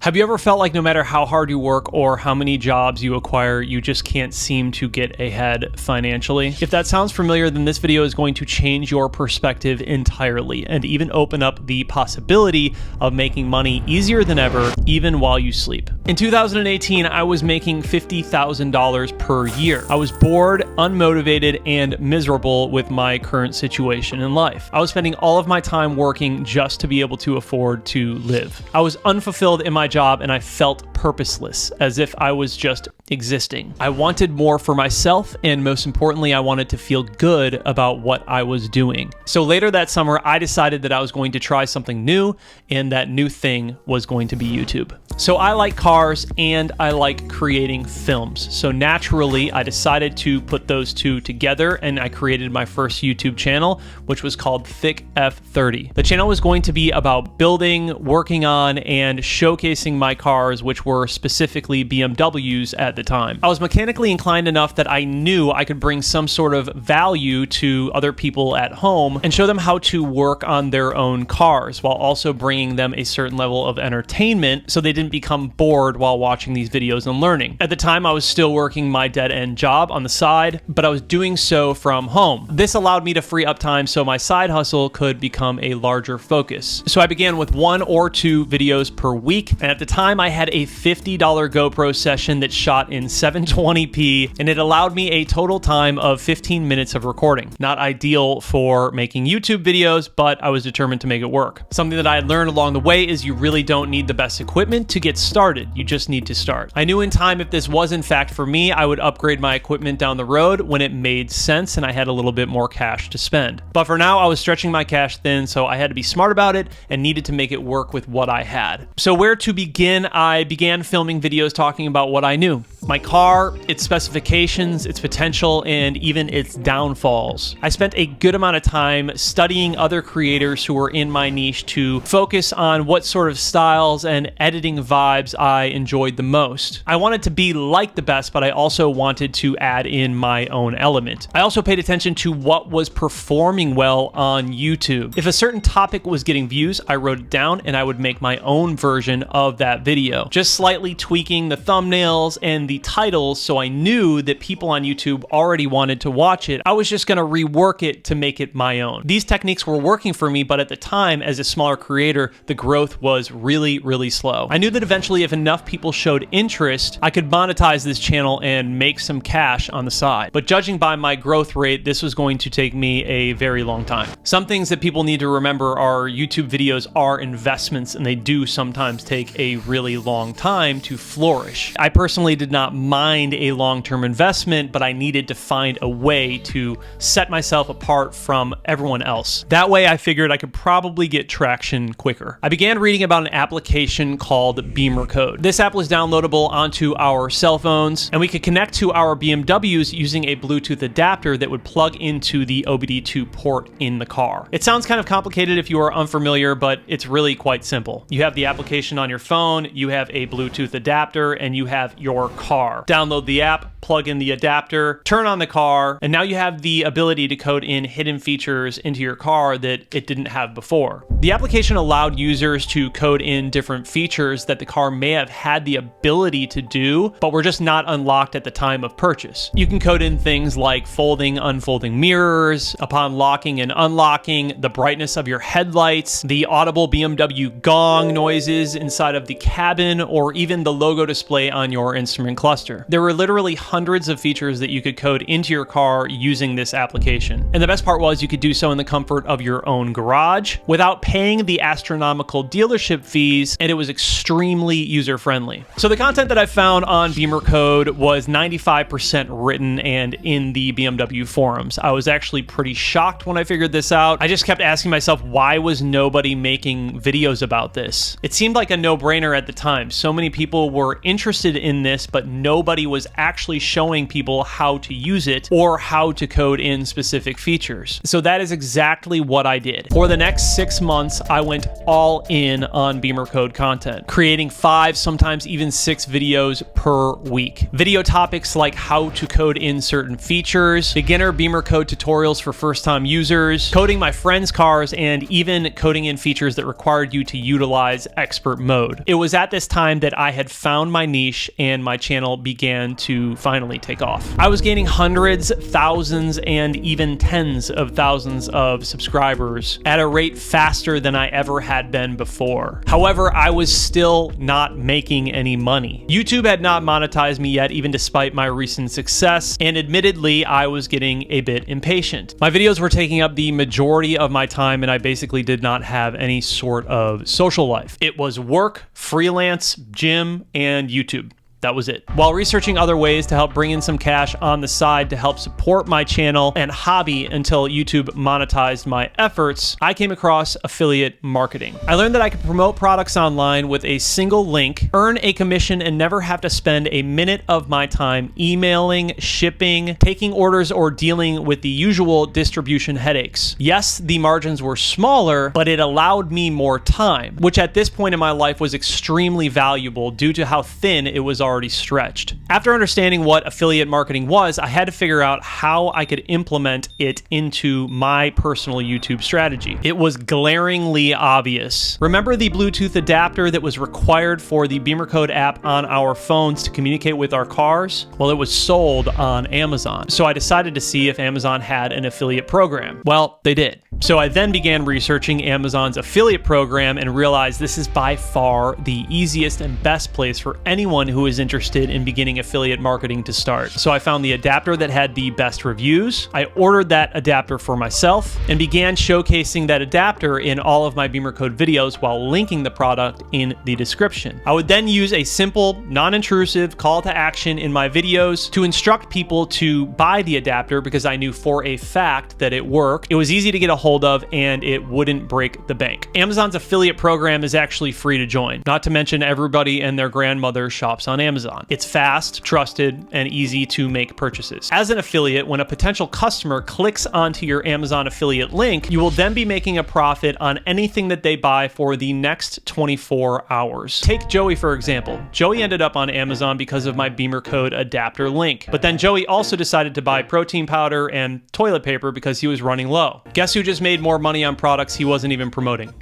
Have you ever felt like no matter how hard you work or how many jobs you acquire, you just can't seem to get ahead financially? If that sounds familiar, then this video is going to change your perspective entirely and even open up the possibility of making money easier than ever, even while you sleep. In 2018, I was making $50,000 per year. I was bored, unmotivated, and miserable with my current situation in life. I was spending all of my time working just to be able to afford to live. I was unfulfilled in my job and I felt purposeless, as if I was just existing. I wanted more for myself, and most importantly, I wanted to feel good about what I was doing. So later that summer, I decided that I was going to try something new, and that new thing was going to be YouTube. So I like cars and I like creating films. So naturally, I decided to put those two together and I created my first YouTube channel, which was called Thick F30. The channel was going to be about building, working on, and showcasing my cars, which were specifically BMWs at the time. I was mechanically inclined enough that I knew I could bring some sort of value to other people at home and show them how to work on their own cars while also bringing them a certain level of entertainment so they didn't become bored while watching these videos and learning. At the time, I was still working my dead-end job on the side, but I was doing so from home. This allowed me to free up time so my side hustle could become a larger focus. So I began with 1 or 2 videos per week, and at the time I had a $50 GoPro session that shot in 720p, and it allowed me a total time of 15 minutes of recording. Not ideal for making YouTube videos, but I was determined to make it work. Something that I had learned along the way is you really don't need the best equipment to get started. You just need to start. I knew in time if this was in fact for me, I would upgrade my equipment down the road when it made sense and I had a little bit more cash to spend. But for now, I was stretching my cash thin, so I had to be smart about it and needed to make it work with what I had. So where to begin? I began filming videos talking about what I knew. My car, its specifications, its potential, and even its downfalls. I spent a good amount of time studying other creators who were in my niche to focus on what sort of styles and editing vibes I enjoyed the most. I wanted to be like the best, but I also wanted to add in my own element. I also paid attention to what was performing well on YouTube. If a certain topic was getting views, I wrote it down and I would make my own version of that video, just slightly tweaking the thumbnails and the titles so I knew that people on YouTube already wanted to watch it. I was just going to rework it to make it my own. These techniques were working for me, but at the time, as a smaller creator, the growth was really slow. I knew that eventually if enough people showed interest, I could monetize this channel and make some cash on the side. But judging by my growth rate, this was going to take me a very long time. Some things that people need to remember are YouTube videos are investments and they do sometimes take a really long time to flourish. I personally did not mind a long-term investment, but I needed to find a way to set myself apart from everyone else. That way I figured I could probably get traction quicker. I began reading about an application called Beamer Code. This app was downloadable onto our cell phones, and we could connect to our BMWs using a Bluetooth adapter that would plug into the OBD2 port in the car. It sounds kind of complicated if you are unfamiliar, but it's really quite simple. You have the application on your phone, you have a Bluetooth adapter, and you have your car. Download the app, plug in the adapter, turn on the car, and now you have the ability to code in hidden features into your car that it didn't have before. The application allowed users to code in different features that the car may have had the ability to do, but were just not unlocked at the time of purchase. You can code in things like folding, unfolding mirrors, upon locking and unlocking, the brightness of your headlights, the audible BMW gong noises inside of the cabin, or even the logo display on your instrument cluster. There were literally hundreds of features that you could code into your car using this application. And the best part was you could do so in the comfort of your own garage without paying the astronomical dealership fees, and it was extremely user-friendly. So the content that I found on Beamer Code was 95% written and in the BMW forums. I was actually pretty shocked when I figured this out. I just kept asking myself, why was nobody making videos about this? It seemed like a no-brainer at the time. So so many people were interested in this, but nobody was actually showing people how to use it or how to code in specific features. So that is exactly what I did. For the next 6 months, I went all in on Beamer Code content, creating 5, sometimes even 6 videos per week. Video topics like how to code in certain features, beginner Beamer Code tutorials for first-time users, coding my friends' cars, and even coding in features that required you to utilize expert mode. It was at this time that I had found my niche and my channel began to finally take off. I was gaining hundreds, thousands, and even tens of thousands of subscribers at a rate faster than I ever had been before. However, I was still not making any money. YouTube had not monetized me yet, even despite my recent success, and admittedly, I was getting a bit impatient. My videos were taking up the majority of my time, and I basically did not have any sort of social life. It was work, freelance, gym, and YouTube. That was it. While researching other ways to help bring in some cash on the side to help support my channel and hobby until YouTube monetized my efforts, I came across affiliate marketing. I learned that I could promote products online with a single link, earn a commission, and never have to spend a minute of my time emailing, shipping, taking orders, or dealing with the usual distribution headaches. Yes, the margins were smaller, but it allowed me more time, which at this point in my life was extremely valuable due to how thin it was already stretched. After understanding what affiliate marketing was, I had to figure out how I could implement it into my personal YouTube strategy. It was glaringly obvious. Remember the Bluetooth adapter that was required for the Beamer Code app on our phones to communicate with our cars? Well, it was sold on Amazon. So I decided to see if Amazon had an affiliate program. Well, they did. So I then began researching Amazon's affiliate program and realized this is by far the easiest and best place for anyone who is interested in beginning affiliate marketing to start. So I found the adapter that had the best reviews. I ordered that adapter for myself and began showcasing that adapter in all of my Beamer Code videos while linking the product in the description. I would then use a simple, non-intrusive call to action in my videos to instruct people to buy the adapter because I knew for a fact that it worked. It was easy to get a hold of and it wouldn't break the bank. Amazon's affiliate program is actually free to join. Not to mention everybody and their grandmother shops on Amazon. It's fast, trusted, and easy to make purchases. As an affiliate, when a potential customer clicks onto your Amazon affiliate link, you will then be making a profit on anything that they buy for the next 24 hours. Take Joey, for example. Joey ended up on Amazon because of my Beamer Code adapter link. But then Joey also decided to buy protein powder and toilet paper because he was running low. Guess who just made more money on products he wasn't even promoting?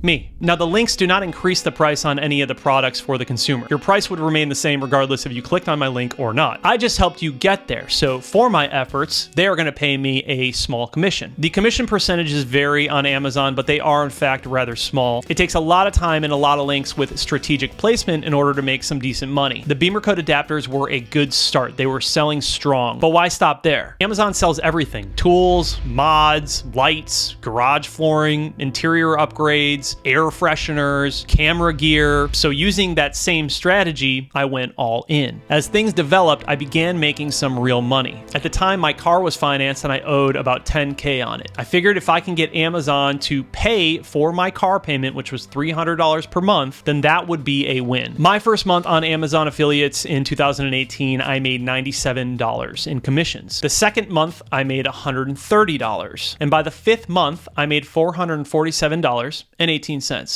Me. Now, the links do not increase the price on any of the products for the consumer. Your price would remain the same regardless if you clicked on my link or not. I just helped you get there. So for my efforts, they are going to pay me a small commission. The commission percentages vary on Amazon, but they are in fact rather small. It takes a lot of time and a lot of links with strategic placement in order to make some decent money. The Beamer Code adapters were a good start. They were selling strong. But why stop there? Amazon sells everything: tools, mods, lights, garage flooring, interior upgrades, air fresheners, camera gear. So using that same strategy, I went all in. As things developed, I began making some real money. At the time, my car was financed and I owed about $10K on it. I figured if I can get Amazon to pay for my car payment, which was $300 per month, then that would be a win. My first month on Amazon affiliates in 2018, I made $97 in commissions. The second month, I made $130. And by the fifth month, I made $447.18.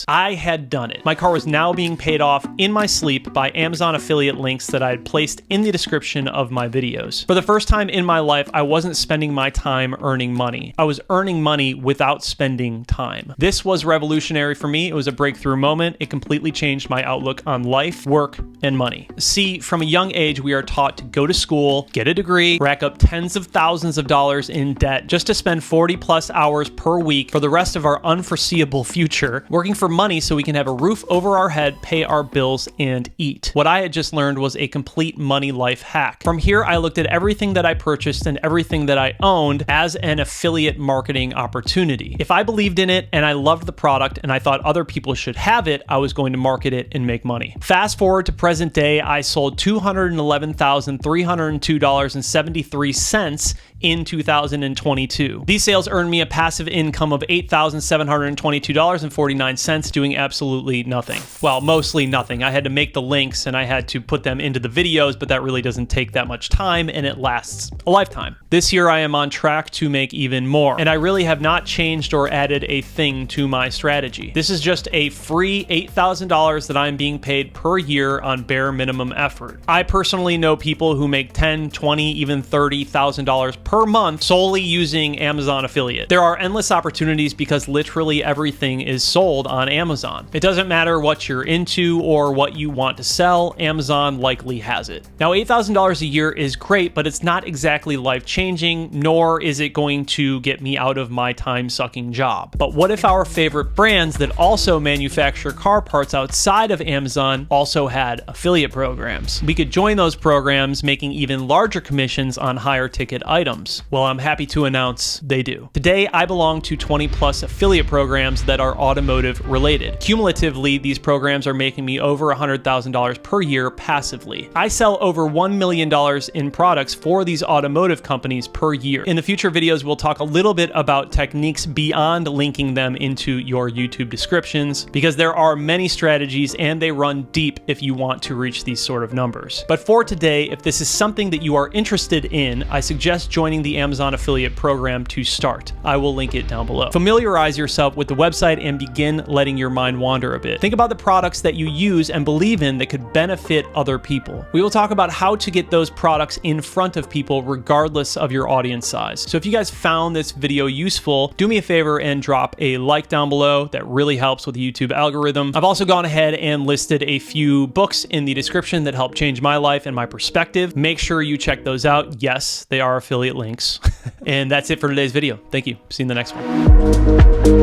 I had done it. My car was now being paid off in my sleep by Amazon affiliate links that I had placed in the description of my videos. For the first time in my life, I wasn't spending my time earning money. I was earning money without spending time. This was revolutionary for me. It was a breakthrough moment. It completely changed my outlook on life, work, and money. See, from a young age, we are taught to go to school, get a degree, rack up tens of thousands of dollars in debt just to spend 40 plus hours per week for the rest of our unforeseeable future working for money so we can have a roof over our head, pay our bills, and eat. What I had just learned was a complete money life hack. From here, I looked at everything that I purchased and everything that I owned as an affiliate marketing opportunity. If I believed in it and I loved the product and I thought other people should have it, I was going to market it and make money. Fast forward to present present day, I sold $211,302.73 in 2022. These sales earned me a passive income of $8,722.49 doing absolutely nothing. Well, mostly nothing. I had to make the links and I had to put them into the videos, but that really doesn't take that much time and it lasts a lifetime. This year I am on track to make even more, and I really have not changed or added a thing to my strategy. This is just a free $8,000 that I'm being paid per year on bare minimum effort. I personally know people who make $10,000, $20,000, even $30,000 per month solely using Amazon affiliate. There are endless opportunities because literally everything is sold on Amazon. It doesn't matter what you're into or what you want to sell, Amazon likely has it. Now, $8,000 a year is great, but it's not exactly life-changing, nor is it going to get me out of my time-sucking job. But what if our favorite brands that also manufacture car parts outside of Amazon also had affiliate programs? We could join those programs, making even larger commissions on higher ticket items. Well, I'm happy to announce they do. Today, I belong to 20 plus affiliate programs that are automotive related. Cumulatively, these programs are making me over $100,000 per year passively. I sell over $1 million in products for these automotive companies per year. In the future videos, we'll talk a little bit about techniques beyond linking them into your YouTube descriptions, because there are many strategies and they run deep if you want to reach these sort of numbers. But for today, if this is something that you are interested in, I suggest joining the Amazon affiliate program to start. I will link it down below. Familiarize yourself with the website and begin letting your mind wander a bit. Think about the products that you use and believe in that could benefit other people. We will talk about how to get those products in front of people regardless of your audience size. So if you guys found this video useful, do me a favor and drop a like down below. That really helps with the YouTube algorithm. I've also gone ahead and listed a few books in the description that helped change my life and my perspective. Make sure you check those out. Yes, they are affiliate links. And that's it for today's video. Thank you. See you in the next one.